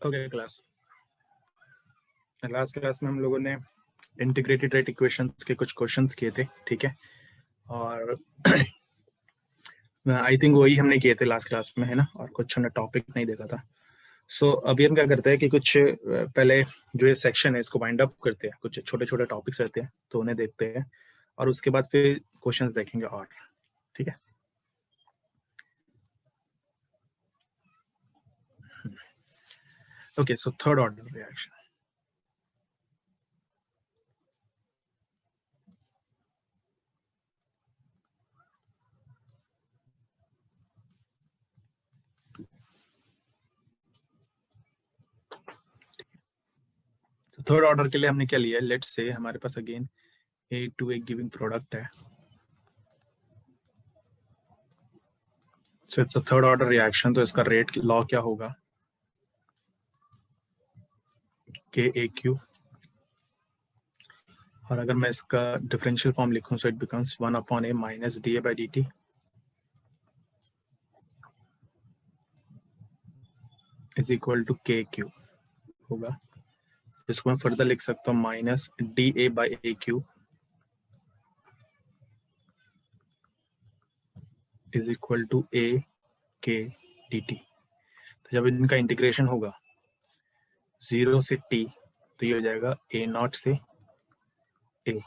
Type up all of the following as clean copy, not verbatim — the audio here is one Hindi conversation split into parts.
ओके क्लास, लास्ट क्लास में हम लोगों ने इंटीग्रेटेड रेट इक्वेशंस के कुछ क्वेश्चंस किए थे, ठीक है। और आई थिंक वही हमने किए थे लास्ट क्लास में, है ना, और कुछ हमने टॉपिक नहीं देखा था। सो अभी हम क्या करते हैं कि कुछ पहले जो ये सेक्शन है इसको वाइंड अप करते हैं, कुछ छोटे छोटे टॉपिक्स रहते हैं तो उन्हें देखते हैं और उसके बाद फिर क्वेश्चंस देखेंगे और, ठीक है। Okay, so third order reaction. Third order के लिए हमने क्या लिया है, लेट्स से हमारे पास again A two A giving product है, so it's a third order reaction. तो इसका रेट लॉ क्या होगा, के ए क्यू, और अगर मैं इसका डिफरेंशियल फॉर्म लिखूं so it becomes 1 upon A minus D A by D T is equal to K cube होगा। इसको मैं फर्दर लिख सकता हूँ minus D A by A cube is equal to A K D T. तो जब इनका इंटीग्रेशन होगा 0 से t तो ये हो जाएगा ए नॉट से ए।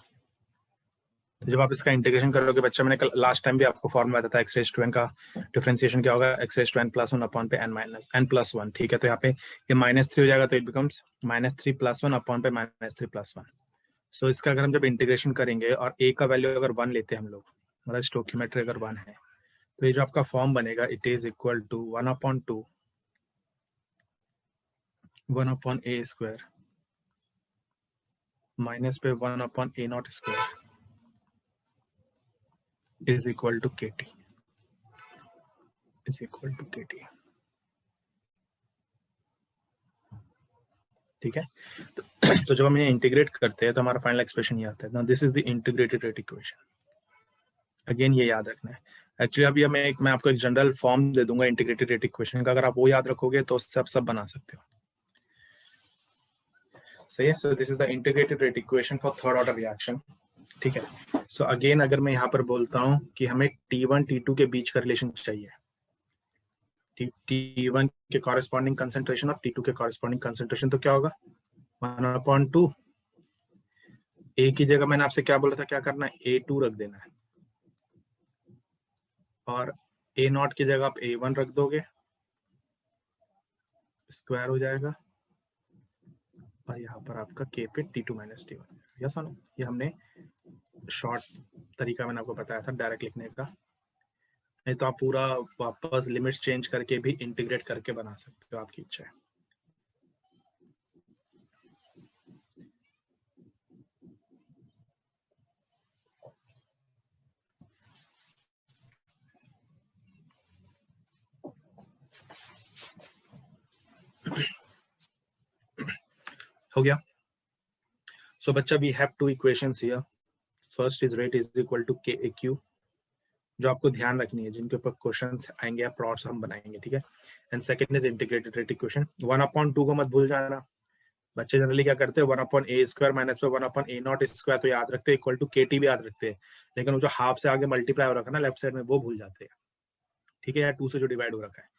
तो जब आप इसका इंटीग्रेशन करोगे बच्चा, मैंने कल लास्ट टाइम भी आपको फॉर्मूला बताया था, एक्स रेज टू एन का डिफरेंशिएशन क्या होगा, x raise to n plus 1 upon पे एन माइनस एन प्लस 1, ठीक है। तो यहाँ पे ये -3 हो जाएगा तो इट बिकम्स -3 + 1 अपॉन पे -3 + 1। सो इसका अगर हम जब इंटीग्रेशन करेंगे और a का वैल्यू अगर 1 लेते हैं हम लोग, मतलब स्टोइकियोमेट्री अगर 1 है, तो ये जो आपका फॉर्म बनेगा it is equal to 1/2 1 upon A square minus पे 1 upon a not square is equal to के टी इज इक्वल टू के टी, ठीक है। तो जब हम ये इंटीग्रेट करते हैं तो हमारा फाइनल एक्सप्रेशन ये आता है। Now this is the integrated rate equation. Again ये याद रखना है। एक्चुअली अभी मैं आपको एक जनरल फॉर्म दे दूंगा इंटीग्रेटेड रेट इक्वेशन का, अगर आप वो याद रखोगे तो उससे आप सब बना सकते हो, सही है। So this is the integrated rate equation for third order reaction, ठीक है। सो अगेन अगर मैं यहाँ पर बोलता हूँ कि हमें T1 T2 के बीच का रिलेशन चाहिए, T1 के कॉरेस्पॉन्डिंग कंसंट्रेशन और T2 के कॉरेस्पॉन्डिंग कंसंट्रेशन, तो क्या होगा 1/2। ए की जगह मैंने आपसे क्या बोला था, क्या करना है, A2 रख देना है, और ए नॉट की जगह आप A1 रख दोगे, स्क्वायर हो जाएगा, और यहाँ पर आपका K पे T2 minus T1। Yes no, ये हमने शॉर्ट तरीका मैंने आपको बताया था डायरेक्ट लिखने का, नहीं तो आप पूरा वापस लिमिट्स चेंज करके भी इंटीग्रेट करके बना सकते हो, आपकी इच्छा है। हो गया। सो बच्चा we have two equations here. First is rate is equal to k a Q, जो आपको ध्यान रखनी है, जिनके ऊपर क्वेश्चंस आएंगे या प्लॉट्स हम बनाएंगे, ठीक है। And second is integrated rate equation. 1/2 को मत भूल जाना। बच्चे जनरली क्या करते हैं 1 अपॉन ए स्क्वायर माइनस पे 1 अपॉन ए नॉट स्क्वायर तो याद रखते हैं, इक्वल टू के टी भी याद रखते हैं, लेकिन वो जो हाफ से आगे मल्टीप्लाई हो रखा है ना लेफ्ट साइड में, वो भूल जाते हैं, ठीक है, या 2 से जो डिवाइड हो रखा है।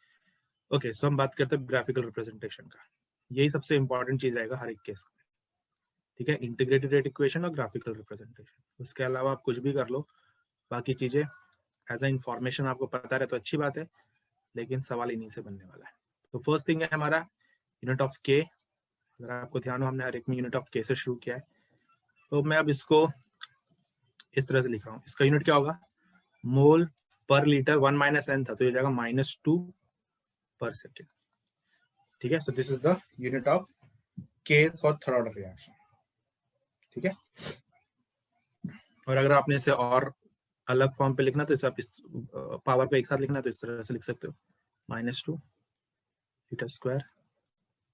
ओके, सो हम बात करते हैं ग्राफिकल रिप्रेजेंटेशन का। यही सबसे इंपॉर्टेंट चीज आएगा हर एक केस में, ठीक है, इंटीग्रेटेड रेट इक्वेशन और ग्राफिकल रिप्रेजेंटेशन। उसके अलावा आप कुछ भी कर लो, बाकी चीजें एज अ इंफॉर्मेशन आपको पता रहे तो अच्छी बात है, लेकिन सवाल इन्हीं से बनने वाला है। तो फर्स्ट थिंग है हमारा यूनिट ऑफ के। अगर आपको ध्यान हो हमने हर एक में यूनिट ऑफ के से शुरू किया है, तो मैं अब इसको इस तरह से लिख रहा हूँ। इसका यूनिट क्या होगा, मोल पर लीटर, 1 माइनस एन था तो ये जाएगा -2 पर सेकेंड, ठीक है। So this is the unit of के फॉर थर्ड ऑर्डर रिएक्शन, ठीक है। और अगर आपने इसे और अलग फॉर्म पे लिखना तो इसे आप इस पावर पे एक साथ लिखना तो इस तरह से लिख सकते हो, -2 लीटर स्क्वायर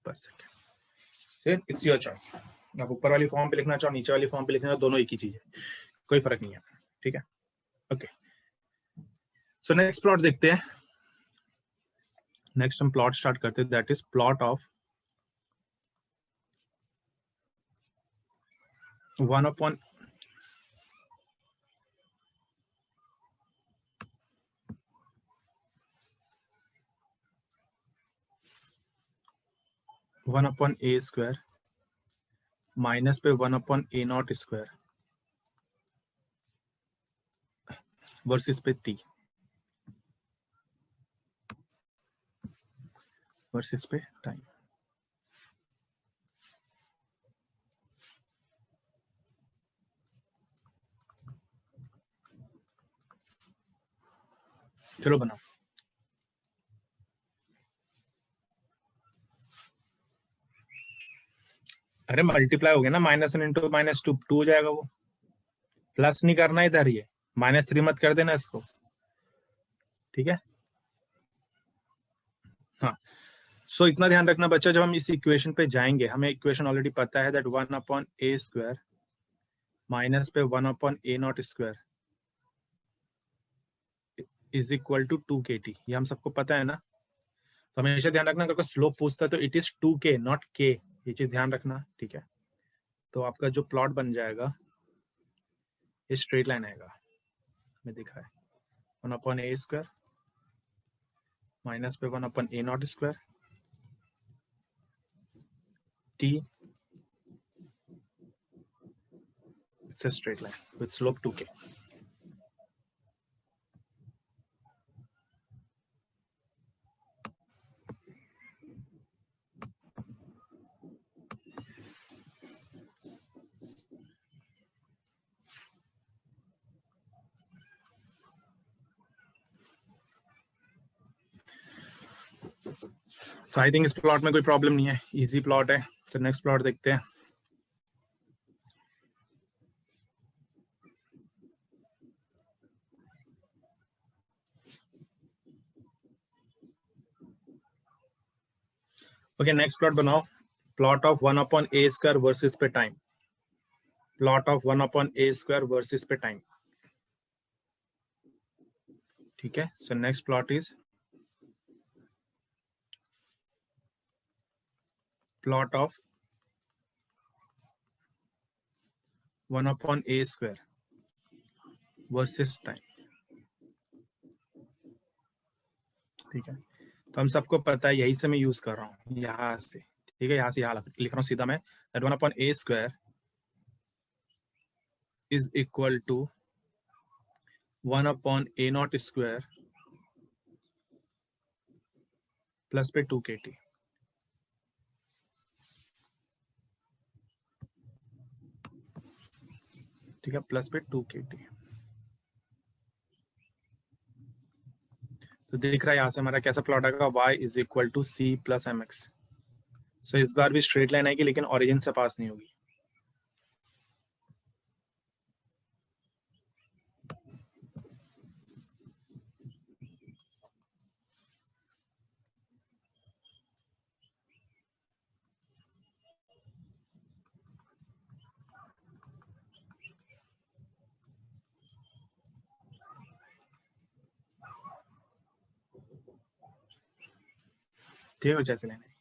पर सेकेंड। इट्स योर चॉइस, आप ऊपर वाली फॉर्म पे लिखना चाहो, नीचे वाली फॉर्म पे लिखना चाहो, दोनों एक ही चीज है, कोई फर्क नहीं है, ठीक है। ओके, सो नेक्स्ट प्लॉट देखते हैं। नेक्स्ट हम प्लॉट स्टार्ट करते हैं, that is plot of 1 upon A square minus पे 1 upon a not square versus पे टी वर्सेस पे टाइम। चलो बनाओ। अरे मल्टीप्लाई हो गया ना, -1 इंटू -2 2 हो जाएगा। वो प्लस नहीं करना इधर, ये -3 मत कर देना इसको, ठीक है। हाँ, सो इतना ध्यान रखना बच्चा, जब हम इस इक्वेशन पे जाएंगे, हमें इक्वेशन ऑलरेडी पता है that 1 upon A square minus पे 1 upon a not square is equal to 2kT। ये हम सबको पता है ना। तो हमेशा ध्यान रखना, अगर स्लोप पूछता है तो it is 2k not k, ये चीज ध्यान रखना, ठीक है। तो आपका जो प्लॉट बन जाएगा ये स्ट्रेट लाइन आएगा, में दिखा है 1 अपॉन ए स्क्वायर माइनस पे 1 upon a not square t, it's a straight line with slope 2k। तो आई थिंक इस प्लॉट में कोई प्रॉब्लम नहीं है, इजी प्लॉट है। तो नेक्स्ट प्लॉट देखते हैं। ओके, नेक्स्ट प्लॉट बनाओ। Plot of 1 upon A square versus पे time. Plot of 1 upon A square versus पे टाइम, ठीक है। So next plot is plot of 1 upon A square versus time, ठीक है। तो हम सबको पता है, यही से मैं यूज कर रहा हूँ, यहाँ से, ठीक है। यहाँ से यहाँ लिख रहा हूँ सीधा मैं, that 1 upon A square is equal to 1 upon a not square plus पे 2kT, ठीक है, प्लस पे 2kT। तो दिख रहा है यहाँ से हमारा कैसा प्लॉट आएगा, y is equal to C plus M X. So इस बार भी स्ट्रेट लाइन आएगी, लेकिन ओरिजिन से पास नहीं होगी। ठीक है, जैसे लेना है।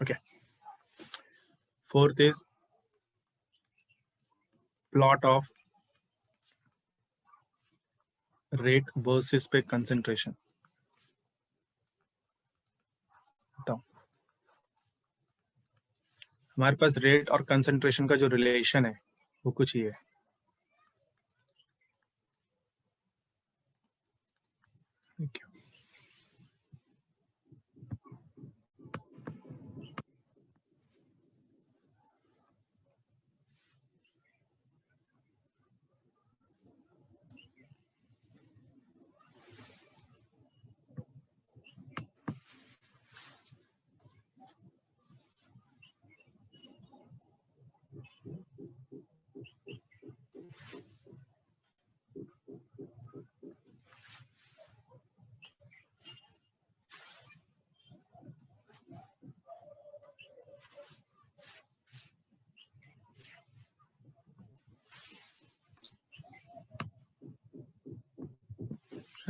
Okay. Fourth is plot of rate versus पे concentration। तो हमारे पास रेट और कंसंट्रेशन का जो रिलेशन है वो कुछ ये है। Thank you.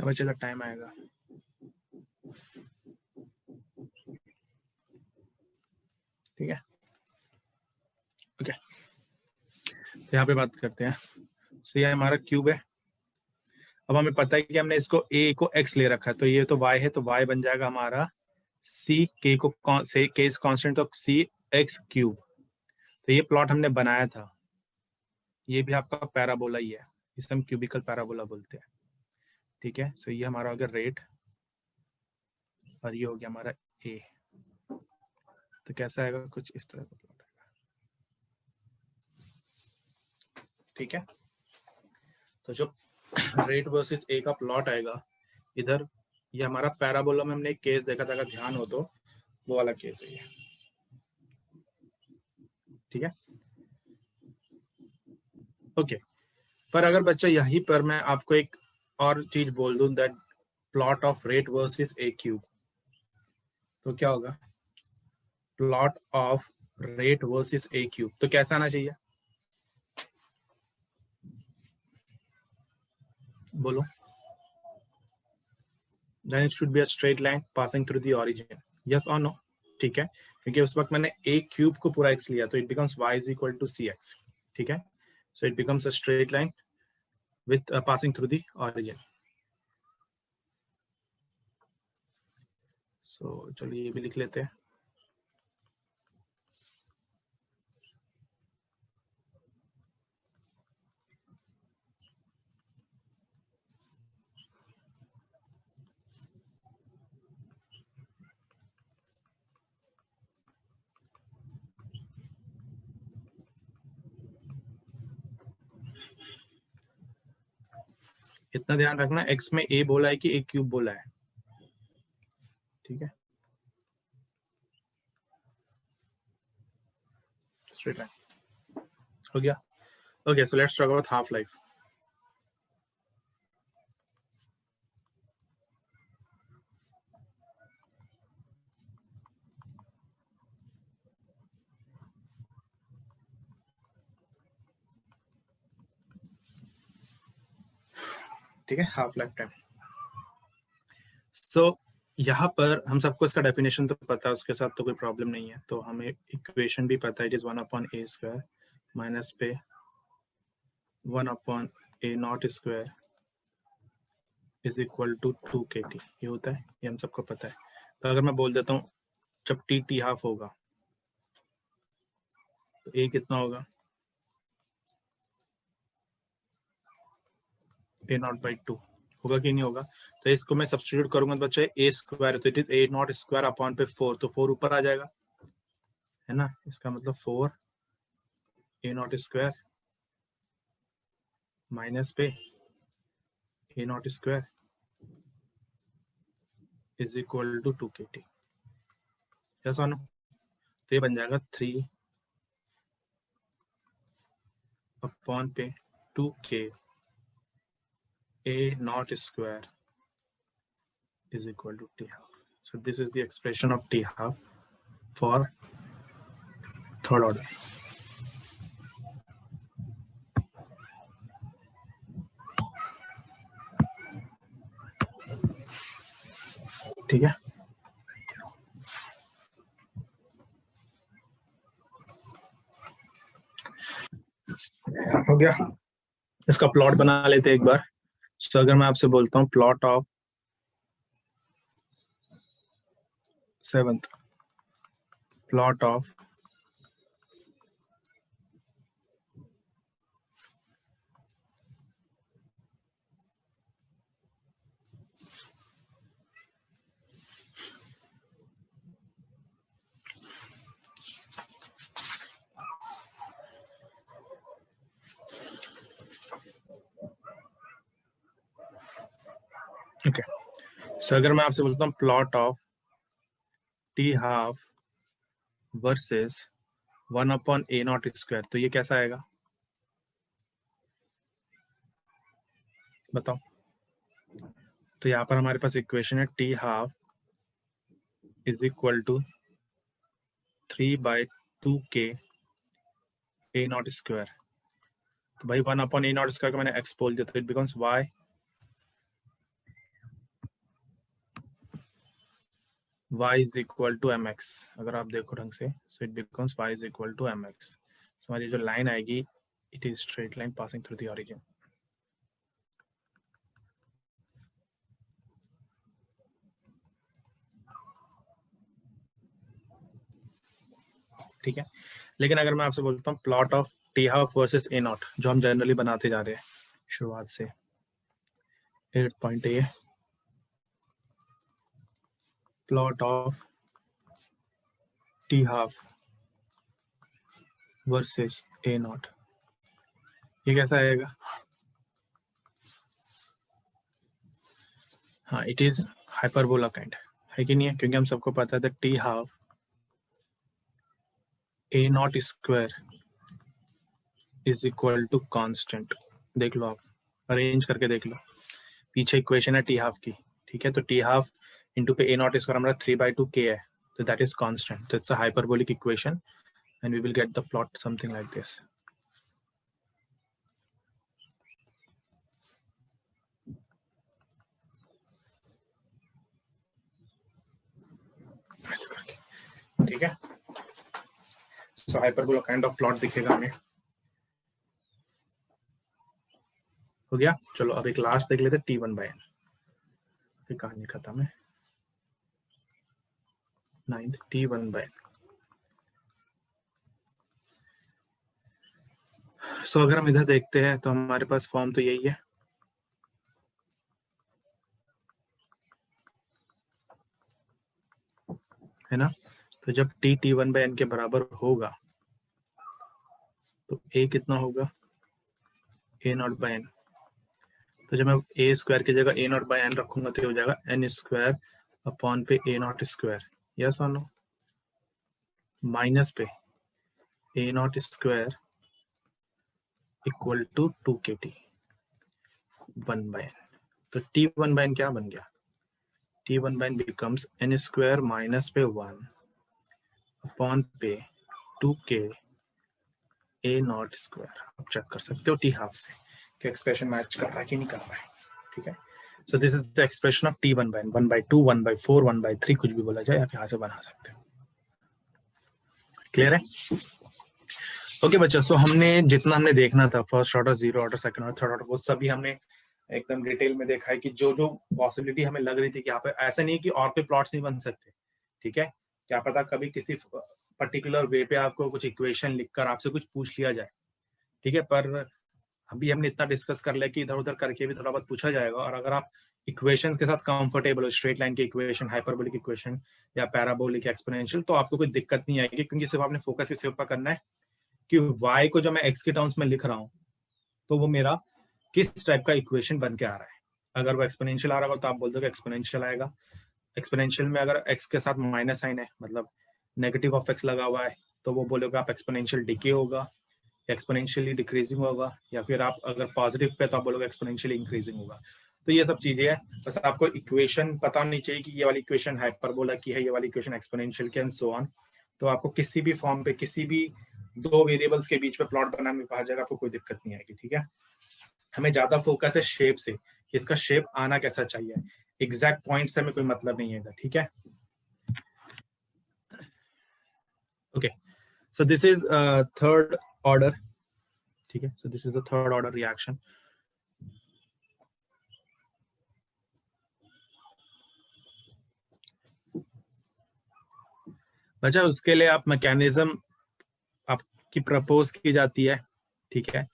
अब चलो टाइम आएगा। तो यहाँ पे बात करते हैं। तो ये हमारा क्यूब है। अब हमें पता है कि हमने इसको a को x ले रखा है, तो ये तो y है, तो y बन जाएगा हमारा c, k को k इज कांस्टेंट, तो c x क्यूब। तो ये प्लॉट हमने बनाया था, ये भी आपका पैराबोला ही है, इसे हम क्यूबिकल पैराबोला बोलते हैं। ठीक है, सो ये हमारा हो गया रेट और ये हो गया हमारा a। तो कैसा आएगा, कुछ इस तरह का प्लॉट आएगा। ठीक है, तो जो रेट वर्सेस a का प्लॉट आएगा इधर, ये हमारा पैराबोला में हमने एक केस देखा था, अगर ध्यान हो तो वो वाला केस है ये। ठीक है, ओके। पर अगर बच्चा यहीं पर मैं आपको एक और चीज बोल दूं, that plot of rate versus a cube, तो क्या होगा, plot of rate versus a cube, तो कैसा आना चाहिए, बोलो। Then it should be a straight line passing through the origin. Yes or no? ठीक है, क्योंकि उस वक्त मैंने a क्यूब को पूरा x लिया, तो it becomes y is equal to cx. ठीक है, so it becomes a straight line with passing through the origin. So चलिए ये भी लिख लेते हैं। इतना ध्यान रखना, x में a बोला है कि a क्यूब बोला है। ठीक है, स्ट्रेट लाइन हो गया। Okay, so let's talk about half life. ठीक है, हाफ लाइफ टाइम। सो यहाँ पर हम सबको इसका डेफिनेशन तो पता है, उसके साथ तो कोई प्रॉब्लम नहीं है। तो हमें इक्वेशन भी पता है, इट इज 1/a² माइनस पे 1/a0 square is equal to 2kt, ये होता है, ये हम सबको पता है। तो अगर मैं बोल देता हूँ जब t हाफ होगा तो a कितना होगा, a0/2 होगा कि नहीं होगा। तो इसको मैं सब्स्टिट्यूट करूंगा तो बच्चे a स्क्वायर, तो it is a0 square upon पे 4, तो 4 ऊपर आ जाएगा, है ना। इसका मतलब 4 a0 स्क्वायर माइनस पे a0 square is equal to 2kt। ऐसा ना, तो ये बन जाएगा 3 अपॉन पे 2k a0 square is equal to t half. So this is the expression of t half for third order. ठीक है, हो गया। इसका प्लॉट बना लेते हैं एक बार। तो अगर मैं आपसे बोलता हूँ plot of 7th, plot of okay, so अगर मैं आपसे बोलता हूँ plot of t half versus 1/a0 square, तो ये कैसा आएगा, बताओ। तो यहाँ पर हमारे पास इक्वेशन है t half is equal to 3/2k a0 square. तो भाई 1/a0 स्क्वायर का मैंने x बोल दिया, तो it becomes y is equal to mx। अगर आप देखो ढंग से, so it becomes y is equal to mx। हमारी जो लाइन आएगी it is straight line passing through the origin. ठीक है, लेकिन अगर मैं आपसे बोलता हूँ plot of T half versus A not, जो हम जनरली बनाते जा रहे हैं शुरुआत से, 8.a plot of T half versus A not, ये कैसा आएगा? हाँ, इट इज हाइपरबोला काइंड, है कि नहीं है? क्योंकि हम सबको पता है t half a not square is equal to constant. देख लो, आप अरेंज करके देख लो, पीछे इक्वेशन है टी हाफ की, ठीक है? तो टी हाफ इंटू पे ए नॉट स्क्वायर हमारा 3/2 k है, तो दैट इज कांस्टेंट, तो it's a hyperbolic equation and we will get the plot something like this. ठीक है, so hyperbola kind of plot दिखेगा हमें। हो गया, चलो अब एक लास्ट देख लेते, t1/n, फिर कहानी खत्म है। 9th t1/n। सो अगर हम इधर देखते हैं तो हमारे पास फॉर्म तो यही है ना? तो जब t t1/n के बराबर होगा तो a कितना होगा? a0/n। तो जब मैं a स्क्वायर की जगह a0/n रखूंगा तो हो जाएगा n स्क्वायर अपॉन पे a0 स्क्वायर, यस और नो? माइनस पे a0 square equal to 2kt 1/n। तो t1/n क्या बन गया? t1/n becomes n square minus पे 1 अपॉन पे 2k a0 स्क्वायर। आप चेक कर सकते हो टी हाफ से कि एक्सप्रेशन मैच कर रहा है कि नहीं कर रहा है, ठीक है? So this is the expression of t1/n, 1/2, 1/4, 1/3, कुछ भी बोला जाए आप यहाँ से बना सकते हो। क्लियर है? ओके बच्चा, सो हमने जितना हमने देखना था, first order, zero order, second order, third order, वो सभी हमने एकदम डिटेल में देखा है कि जो जो पॉसिबिलिटी हमें लग रही थी कि यहाँ पे ऐसा नहीं कि और पे प्लॉट्स नहीं बन सकते, ठीक है? क्या पता कभी किसी पर्टिकुलर वे पे आपको कुछ इक्वेशन लिखकर आपसे कुछ पूछ लिया जाए, ठीक है? पर अभी हमने इतना डिस्कस कर लिया कि इधर उधर करके भी थोड़ा बहुत पूछा जाएगा, और अगर आप इक्वेशन के साथ कंफर्टेबल हो, स्ट्रेट लाइन की इक्वेशन, हाइपरबोलिक इक्वेशन या पैराबोलिक, एक्सपोनेंशियल, तो आपको कोई दिक्कत नहीं आएगी, क्योंकि सिर्फ आपने फोकस इस ऊपर करना है कि y को जब मैं x के टर्म्स में लिख रहा हूँ तो वो मेरा किस टाइप का इक्वेशन बन के आ रहा है। अगर वो एक्सपोनेंशियल आ रहा होगा तो आप बोल दो एक्सपोनेंशियल आएगा। एक्सपोनेंशियल में अगर x के साथ माइनस साइन है, मतलब नेगेटिव ऑफ x लगा हुआ है, तो वो बोलोगे आप एक्सपोनेंशियल डिके होगा, एक्सपोनेंशियली डिक्रीजिंग होगा, या फिर आप अगर पॉजिटिव पे तो आप बोलोगे एक्सपोनेंशियली इंक्रीजिंग होगा। तो ये सब चीजें है, बस आपको इक्वेशन पता होनी चाहिए कि ये वाली इक्वेशन हाइपरबोला की है, ये वाली इक्वेशन एक्सपोनेंशियल की, एंड सो ऑन। तो आपको किसी भी फॉर्म पे, किसी भी दो वेरिएबल्स के बीच में प्लॉट बनाने में कहा जाएगा, आपको कोई दिक्कत नहीं आएगी, ठीक है? हमें ज्यादा फोकस है शेप से, कि इसका शेप आना कैसा चाहिए, एग्जैक्ट पॉइंट से हमें कोई मतलब नहीं है इधर, ठीक है? Okay, so this is third order, ठीक है? So this is the third order reaction. अच्छा, उसके लिए आप मैकेनिज्म आपकी प्रपोज की जाती है, ठीक है?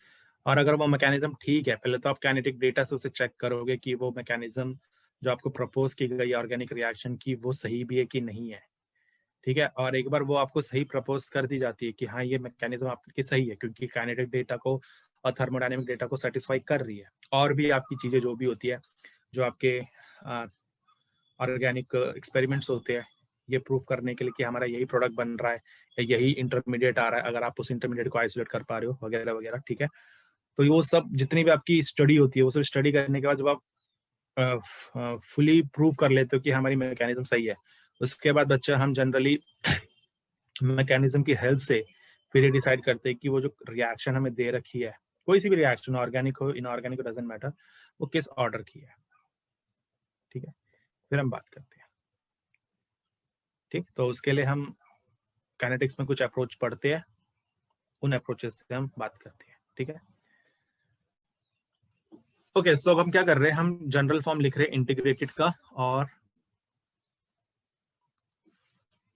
और अगर वो मैकेनिज्म ठीक है, पहले तो आप काइनेटिक डेटा से उसे चेक करोगे कि वो मैकेनिज्म जो आपको प्रपोज की गई ऑर्गेनिक रिएक्शन की, वो सही भी है कि नहीं है, ठीक है? और एक बार वो आपको सही प्रपोज कर दी जाती है कि हाँ ये मैकेनिज्म आपकी सही है, क्योंकि काइनेटिक डेटा को और थर्मोडायनेमिक डेटा को सेटिस्फाई कर रही है, और भी आपकी चीजें जो भी होती है, जो आपके ऑर्गेनिक एक्सपेरिमेंट्स होते हैं, ये प्रूव करने के लिए कि हमारा यही प्रोडक्ट बन रहा है या यही इंटरमीडिएट आ रहा है, अगर आप उस इंटरमीडिएट को आइसोलेट कर पा रहे हो वगैरह वगैरह, ठीक है? तो वो सब जितनी भी आपकी स्टडी होती है, वो सब स्टडी करने के बाद जब आप फुली प्रूव कर लेते हो कि हमारी मैकेनिज्म सही है, उसके बाद बच्चा हम जनरली मैकेनिज्म की हेल्प से फिर ये डिसाइड करते हैं कि वो जो रिएक्शन हमें दे रखी है, कोई सी भी रिएक्शन, ऑर्गेनिक हो, इनऑर्गेनिक हो, डजंट मैटर, वो किस ऑर्डर की है, ठीक है? फिर हम बात करते हैं, ठीक? तो उसके लिए हम काइनेटिक्स में कुछ अप्रोच पढ़ते हैं, उन अप्रोचेस से हम बात करते हैं, ठीक? ठीक है। ओके, सो अब हम क्या कर रहे हैं, हम जनरल फॉर्म लिख रहे हैं इंटीग्रेटेड का और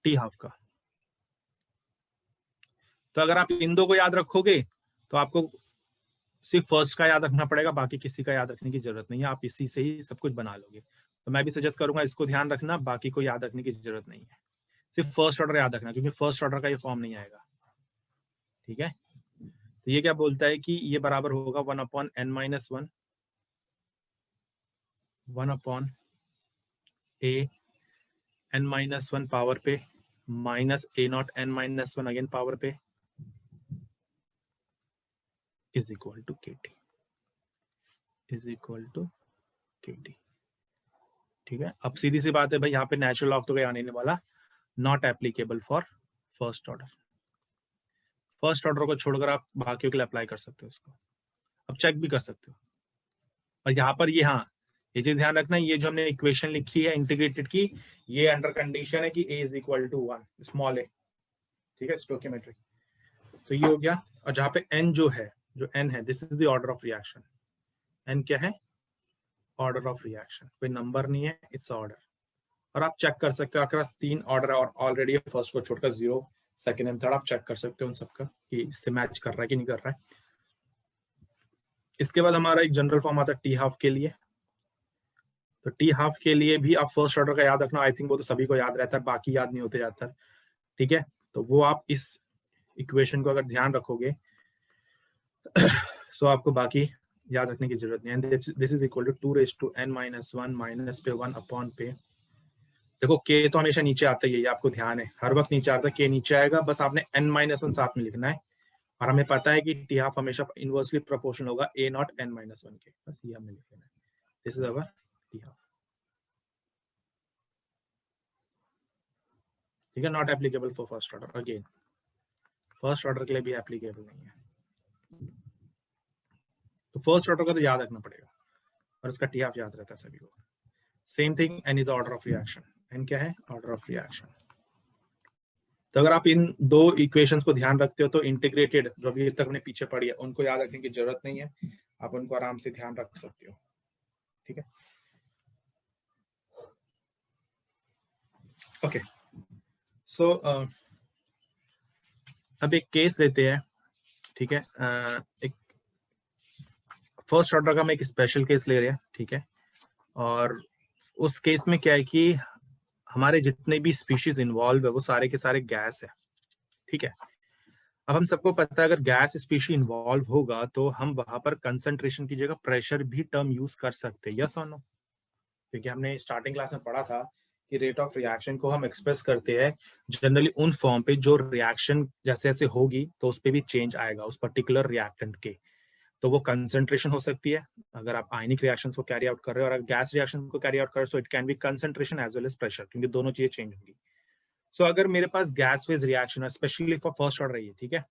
टी हाफ का। तो अगर आप इन दो को याद रखोगे तो आपको सिर्फ फर्स्ट का याद रखना पड़ेगा, बाकी किसी का याद रखने की जरूरत नहीं है, आप इसी से ही सब कुछ बना लोगे। तो मैं भी सजेस्ट करूंगा इसको ध्यान रखना, बाकी को याद रखने की जरूरत नहीं है, सिर्फ फर्स्ट ऑर्डर याद रखना, क्योंकि फर्स्ट ऑर्डर का ये फॉर्म नहीं आएगा। ठीक है, तो ये क्या बोलता है कि ये बराबर होगा 1/n-1 1/a n-1 पावर पे minus a0 n-1 again power पे is equal to kt, is equal to kt। ठीक है, अब सीधी सी बात है भाई, यहाँ पे नेचुरल लॉग तो कोई आने नहीं वाला, not applicable for first order. First order को छोड़कर आप बाकियों के लिए अप्लाई कर सकते हो इसको, अब चेक भी कर सकते हो। और यहाँ पर ये, हाँ ये चीज ध्यान रखना, ये जो हमने इक्वेशन लिखी है इंटीग्रेटेड की, ये अंडर कंडीशन है कि a is equal to 1 small a। ठीक है, स्टोइकियोमेट्रिक। तो ये हो गया, और जहाँ पे n जो है, जो n है, this is the order of reaction. n क्या है, ऑर्डर ऑफ रिएक्शन, कोई नंबर नहीं है, इट्स ऑर्डर। और आप चेक कर सकते हो, आपके पास 3 ऑर्डर और ऑलरेडी फर्स्ट को छोड़कर 0 सेकंड एंड थर्ड, आप चेक कर सकते हो उन सबका कि इससे मैच कर रहा है कि नहीं कर रहा है। इसके बाद हमारा एक जनरल फॉर्म आता है टी हाफ के लिए। तो टी हाफ के लिए भी आप फर्स्ट ऑर्डर का याद रखना, आई थिंक वो तो सभी को याद रहता है, बाकी याद नहीं होते ज्यादातर। ठीक है, तो वो आप इस इक्वेशन को अगर ध्यान रखोगे सो आपको बाकी याद रखने की जरूरत नहीं है। This is equal to 2n-1 minus पे 1 अपॉन पे, देखो k तो हमेशा नीचे आता ही है, ये आपको ध्यान है, हर वक्त नीचे आता है, k नीचे आएगा, बस आपने n-1 साथ में लिखना है। और हमें पता है कि टी हाफ हमेशा इनवर्सली प्रोपोर्शनल होगा a0 n-1 के, बस ये हमने लिख लेना है। This is our T half. ठीक है, not applicable for first order, again first order के लिए भी एप्लीकेबल नहीं है। तो फर्स्ट ऑर्डर का तो याद रखना पड़ेगा, और उसका टी हाफ याद रहता है सभी को। Same thing, n is order of reaction, n क्या है, ऑर्डर ऑफ रिएक्शन। तो अगर आप इन दो इक्वेशंस को ध्यान रखते हो तो इंटीग्रेटेड जो अभी तक हमने पीछे पढ़ी है उनको याद रखने की जरूरत नहीं है, आप उनको आराम से ध्यान रख सकते हो। ठीक है, ओके। सो अब एक केस लेते हैं। ठीक है, एक फर्स्ट ऑर्डर का हम एक स्पेशल केस ले रहे हैं। ठीक है, और उस केस में क्या है कि हमारे जितने भी स्पीशीज इन्वॉल्व है वो सारे के सारे गैस है। ठीक है, अब हम सबको पता है अगर गैस स्पीशी इन्वॉल्व होगा तो हम वहां पर कंसंट्रेशन की जगह प्रेशर भी टर्म यूज कर सकते हैं, यस और नो? क्योंकि हमने स्टार्टिंग क्लास में पढ़ा था कि रेट ऑफ रिएक्शन को हम एक्सप्रेस करते हैं जनरली उन फॉर्म पे जो रिएक्शन जैसे जैसे होगी तो उस पर भी चेंज आएगा उस पर्टिकुलर रिएक्टेंट के। तो वो कंसंट्रेशन हो सकती है अगर आप आयनिक रिएक्शन को कैरी आउट कर रहे हो, और अगर गैस रिएक्शन को कैरी आउट कर रहे हो तो it can be concentration as well as pressure, क्योंकि दोनों चीजें चेंज होंगी। सो अगर मेरे पास गैस फेज रिएक्शन है, स्पेशली फॉर फर्स्ट ऑर्डर है, ठीक है।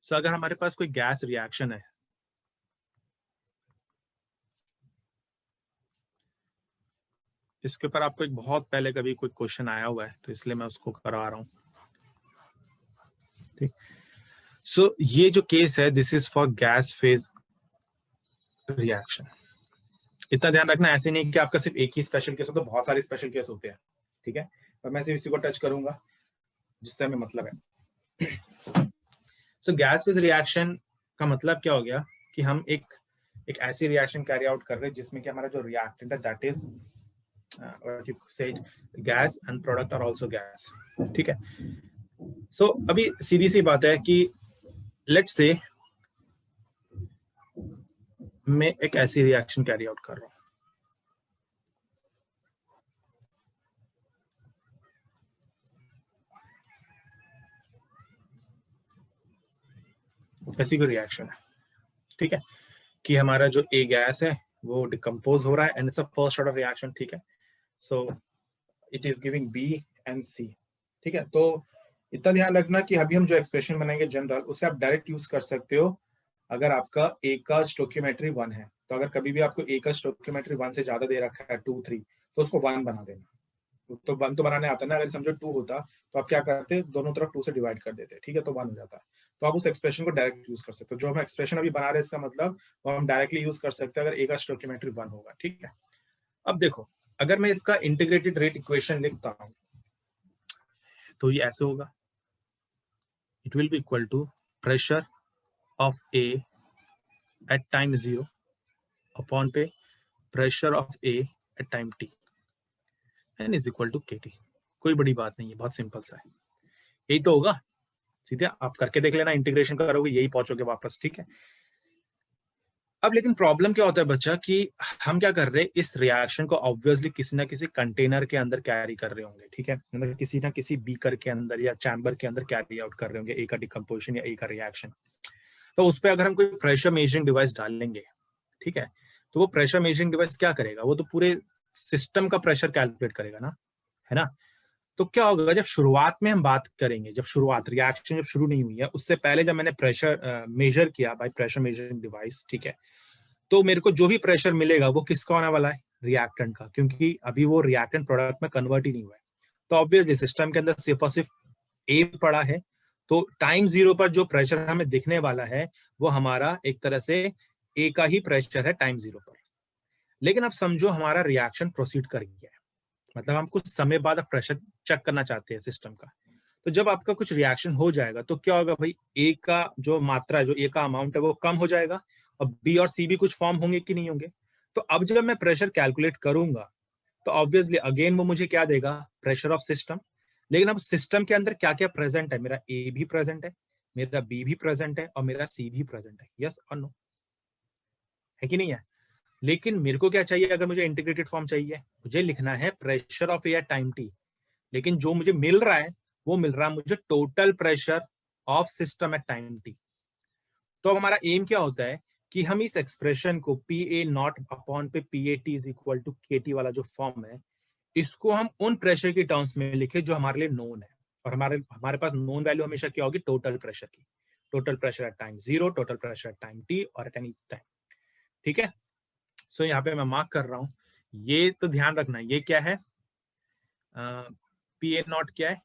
सो अगर हमारे पास कोई गैस रिएक्शन है, इसके ऊपर आपको एक बहुत पहले कभी कोई क्वेश्चन आया हुआ है तो इसलिए मैं उसको करवा रहा हूं। ठीक, सो ये जो केस है this is for gas phase reaction. इतना ध्यान रखना, ऐसे नहीं कि आपका सिर्फ एक ही स्पेशल केस हो, तो बहुत सारे स्पेशल केस होते हैं। ठीक है, पर मैं सिर्फ इसी को टच करूंगा जिससे हमें मतलब है। सो गैस फेज रिएक्शन का मतलब क्या हो गया कि हम एक ऐसी रिएक्शन कैरी आउट कर रहे हैं जिसमें कि हमारा जो रिएक्टेंट है that is what you said gas and product are also gas। ठीक है, सो अभी सीधी सी बात है कि लेट्स से मैं एक ऐसी रिएक्शन कैरी आउट कर रहा हूं, ऐसी कोई रिएक्शन है। ठीक है, कि हमारा जो ए गैस है वो डिकम्पोज हो रहा है and it's a first order reaction. ठीक है, so it is giving B and C. ठीक है, तो इतना ध्यान रखना कि अभी हम जो एक्सप्रेशन बनाएंगे जनरल उसे आप डायरेक्ट यूज कर सकते हो अगर आपका ए का स्टोइकियोमेट्री 1 है। तो अगर कभी भी आपको ए का स्टोइकियोमेट्री 1 से ज्यादा दे रखा है 2, 3 तो उसको 1 बना देना। तो 1 तो बनाने आता है ना, अगर समझो 2 होता तो आप क्या करते, दोनों तरफ 2 से डिवाइड कर देते, ठीक है, तो 1 हो जाता है। तो आप उस एक्सप्रेशन को डायरेक्ट यूज कर सकते हो। जो हम एक्सप्रेशन अभी बना रहे हैं इसका मतलब वो हम डायरेक्टली यूज कर सकते हैं अगर ए का स्टोइकियोमेट्रिक 1 होगा, ठीक है। अब देखो, अगर मैं इसका इंटीग्रेटेड रेट इक्वेशन लिखता हूं तो ये ऐसे होगा, it will be equal to pressure of A at time 0 upon पे pressure of A at time T N is equal to के टी। कोई बड़ी बात नहीं है, बहुत सिंपल सा है, यही तो होगा। सीधे आप करके देख लेना, इंटीग्रेशन करोगे यही पहुंचोगे वापस, ठीक है। अब लेकिन प्रॉब्लम क्या होता है बच्चा कि हम क्या कर रहे हैं, इस रिएक्शन को ऑब्वियसली किसी ना किसी कंटेनर के अंदर कैरी कर रहे होंगे, ठीक है, मतलब किसी ना किसी बीकर के अंदर या चैम्बर के अंदर कैरी आउट कर रहे होंगे ए का डिकम्पोजिशन या ए का रिएक्शन। तो उस पर अगर हम कोई प्रेशर मेजरिंग डिवाइस डालेंगे, ठीक है, तो वो प्रेशर मेजरिंग डिवाइस क्या करेगा, वो तो पूरे सिस्टम का प्रेशर कैलकुलेट करेगा ना, है ना। तो क्या होगा, जब शुरुआत में हम बात करेंगे, जब शुरुआत रिएक्शन जब शुरू नहीं हुई है उससे पहले जब मैंने प्रेशर मेजर किया बाय प्रेशर मेजरिंग डिवाइस, ठीक है, तो मेरे को जो भी प्रेशर मिलेगा वो किसका होने वाला है, रिएक्टेंट का, क्योंकि अभी वो रिएक्टेंट प्रोडक्ट में कन्वर्ट ही नहीं हुआ है। तो ऑब्वियसली सिस्टम के अंदर सिर्फ और सिर्फ ए पड़ा है, तो टाइम 0 पर जो प्रेशर हमें दिखने वाला है वो हमारा एक तरह से ए का ही प्रेशर है टाइम 0 पर। लेकिन अब समझो हमारा रिएक्शन प्रोसीड कर गया है, मतलब हम कुछ समय बाद प्रेशर चेक करना चाहते हैं सिस्टम का। तो जब आपका कुछ रिएक्शन हो जाएगा तो क्या होगा भाई, ए का जो मात्रा, जो ए का अमाउंट है वो कम हो जाएगा, और बी और सी भी कुछ फॉर्म होंगे कि नहीं होंगे। तो अब जब मैं प्रेशर कैलकुलेट करूंगा तो ऑब्वियसली अगेन वो मुझे क्या देगा, प्रेशर ऑफ सिस्टम। लेकिन अब सिस्टम के अंदर क्या क्या प्रेजेंट है, मेरा ए भी प्रेजेंट है, मेरा बी भी प्रेजेंट है और मेरा सी भी प्रेजेंट है, यस और नो, है कि नहीं है। लेकिन मेरे को क्या चाहिए, अगर मुझे इंटीग्रेटेड फॉर्म चाहिए, मुझे लिखना है pressure of air time T, लेकिन जो मुझे मिल रहा है वो मिल रहा है मुझे total pressure of system eight time T. तो अब हमारा एम क्या होता है कि हम इस एक्सप्रेशन को पी ए नॉट अपॉन पे p a t is equal to के टी वाला जो फॉर्म है, इसको हम उन प्रेशर की टर्म्स में लिखे जो हमारे लिए नोन है। और हमारे हमारे पास नोन वैल्यू हमेशा क्या होगी, टोटल प्रेशर की, total pressure at time 0, total pressure at time T और एट एनी टाइम, ठीक है। सो यहाँ पे मैं मार्क कर रहा हूँ, ये तो ध्यान रखना, ये क्या है, पी ए नॉट क्या है,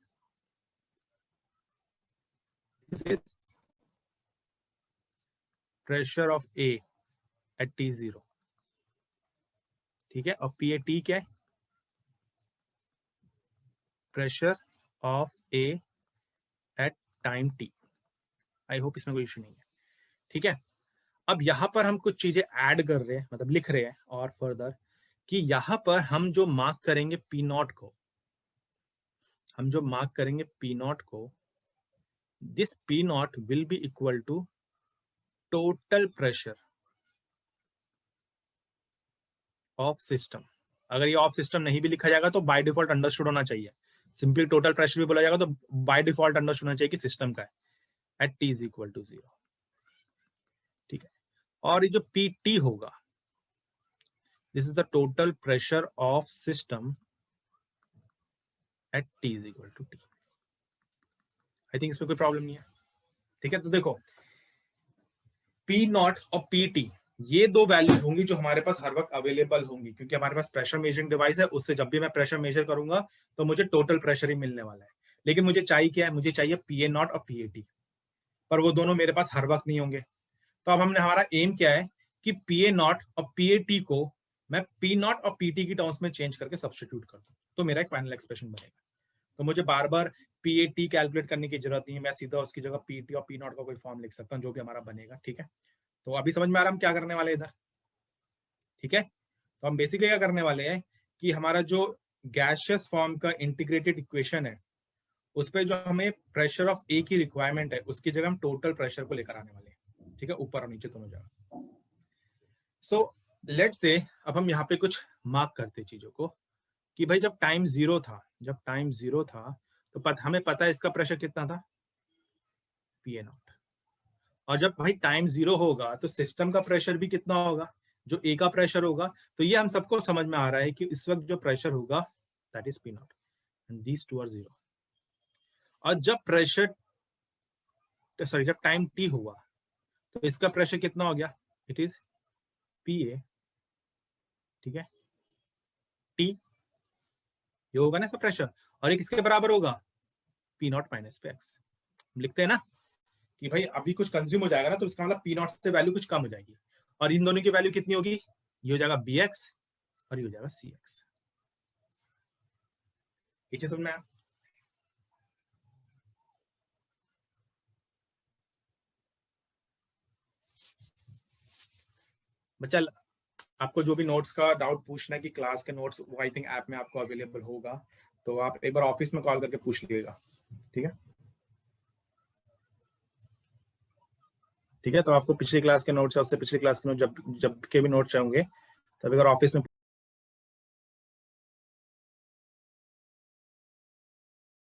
pressure of A at t 0, ठीक है, और पी ए टी क्या है, pressure of A at time t. I hope इसमें कोई इशू नहीं है, ठीक है। अब यहां पर हम कुछ चीजें ऐड कर रहे हैं, मतलब लिख रहे हैं और फर्दर, कि यहां पर हम जो मार्क करेंगे पी नॉट को, हम जो मार्क करेंगे पी नॉट को, this p not will be equal to total pressure of system. अगर ये ऑफ सिस्टम नहीं भी लिखा जाएगा तो बाय डिफॉल्ट अंडरस्टूड होना चाहिए, सिंपली टोटल प्रेशर भी बोला जाएगा तो बाय डिफॉल्ट अंडरस्टूड होना चाहिए कि सिस्टम का है at t is equal to 0, ठीक है। और ये जो पी टी होगा, this is the total pressure of system at t is equal to t. I think इसमें कोई प्रॉब्लम नहीं है, ठीक है। तो देखो पी नॉट और पी टी, ये दो वैल्यूज होंगी जो हमारे पास हर वक्त अवेलेबल होंगी, क्योंकि हमारे पास प्रेशर मेजरिंग डिवाइस है, उससे जब भी मैं प्रेशर मेजर करूंगा तो मुझे टोटल प्रेशर ही मिलने वाला है। लेकिन मुझे चाहिए क्या है, मुझे चाहिए पी ए नॉट और पी ए टी, पर वो दोनों मेरे पास हर वक्त नहीं होंगे। तो अब हमने, हमारा एम क्या है कि पी ए नॉट और पी ए टी को मैं पी नॉट और पी टी की टर्म्स में चेंज करके सब्सटीट्यूट कर दूं, तो मेरा एक फाइनल एक्सप्रेशन बनेगा। तो मुझे बार बार पी ए टी कैलकुलेट करने की जरूरत नहीं है, मैं सीधा उसकी जगह पी टी और पी नॉट का कोई फॉर्म लिख सकता हूँ, जो भी हमारा बनेगा, ठीक है। तो अभी समझ में आ रहा है हम क्या करने वाले इधर, ठीक है। तो हम बेसिकली क्या करने वाले हैं कि हमारा जो गैसियस फॉर्म का इंटीग्रेटेड इक्वेशन है उस पे जो हमें प्रेशर ऑफ ए की रिक्वायरमेंट है उसकी जगह हम टोटल प्रेशर को लेकर आने वाले हैं, ठीक है, ऊपर और नीचे दोनों जगह। सो लेट्स से अब हम यहाँ पे कुछ मार्क करते चीजों को कि भाई जब टाइम 0 था, जब टाइम 0 था तो हमें पता है इसका प्रेशर कितना था, पी ए नॉट। और जब भाई टाइम 0 होगा तो सिस्टम का प्रेशर भी कितना होगा, जो ए का प्रेशर होगा। तो ये हम सबको समझ में आ रहा है कि इस वक्त जो प्रेशर होगा that is p not and these two are 0। और जब प्रेशर, सॉरी, जब टाइम टी हुआ तो इसका प्रेशर कितना हो गया, इट इज पी ए, ठीक है, टी ये होगा ना इसका प्रेशर, और ये किसके बराबर होगा, पी नॉट माइनस पे एक्स। लिखते हैं ना कि भाई अभी कुछ कंज्यूम हो जाएगा ना, तो इसका मतलब पी नॉट से वैल्यू कुछ कम हो जाएगी, और इन दोनों की वैल्यू कितनी होगी, ये हो जाएगा बी एक्स और ये हो जाएगा सी एक्स। पीछे समझ में आया? बच्चा आपको जो भी नोट्स का डाउट पूछना है कि क्लास के नोट्स वो आई थिंक ऐप में आपको अवेलेबल होगा, तो आप एक बार ऑफिस में कॉल करके पूछ लीजिएगा, ठीक है? ठीक है, तो आपको पिछली क्लास के नोट्स या उससे पिछली क्लास के नोट जब जब के भी नोट्स होंगे, तब अगर ऑफिस में